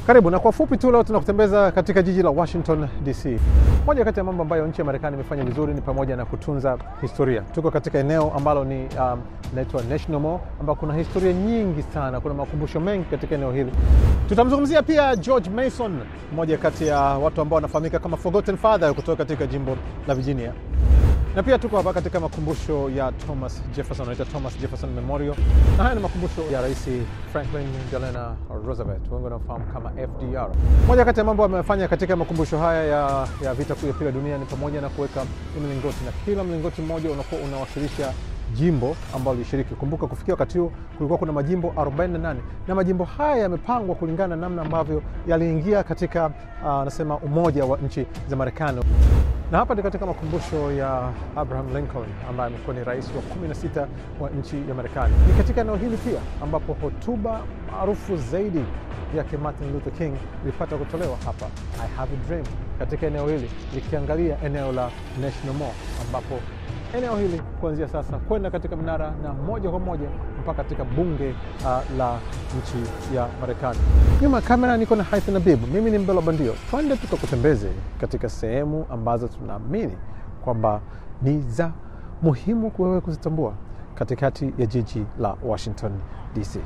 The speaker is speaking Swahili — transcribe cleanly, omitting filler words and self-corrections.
Karibu, na kwa fupi tu leo tunakutembeza katika jiji la Washington DC. Moja kati ya mambo ambayo nchi ya Marekani imefanya vizuri ni pamoja na kutunza historia. Tuko katika eneo ambalo ni inaitwa National Mall, ambako kuna historia nyingi sana, kuna makumbusho mengi katika eneo hili. Tutamzungumzia pia George Mason, mmoja kati ya watu ambao wanafahamika kama Forgotten Father kutoka katika jimbo la Virginia. Na pia tuko hapa katika makumbusho ya Thomas Jefferson, inaitwa Thomas Jefferson Memorial. Na haya ni makumbusho ya Rais Franklin Delano Roosevelt, wengi wanafahamu kama FDR. Moja kati ya mambo amefanya katika makumbusho haya ya vita kuu ya pili ya dunia ni pamoja na kuweka mlingoti, na kila mlingoti mmoja unakuwa unawakilisha jimbo ambalo lilishiriki. Kumbuka kufikia wakati huo kulikuwa kuna majimbo 48, na majimbo haya yamepangwa kulingana na namna ambavyo yaliingia katika nasema umoja wa nchi za Marekani. Na hapa ni katika makumbusho ya Abraham Lincoln ambaye amekuwa ni rais wa 16 wa nchi ya Marekani. Ni katika eneo hili pia ambapo hotuba maarufu zaidi yake Martin Luther King ilipata kutolewa hapa, I Have a Dream, katika eneo hili likiangalia eneo la National Mall, ambapo eneo hili kuanzia sasa kwenda katika mnara na moja kwa moja mpaka katika bunge la nchi ya Marekani. Nyuma kamera niko na Haithan Habib, mimi ni Mbelo Bandio. Twende tukakutembeze katika sehemu ambazo tunaamini kwamba ni za muhimu kwa wewe kuzitambua katikati ya jiji la Washington DC.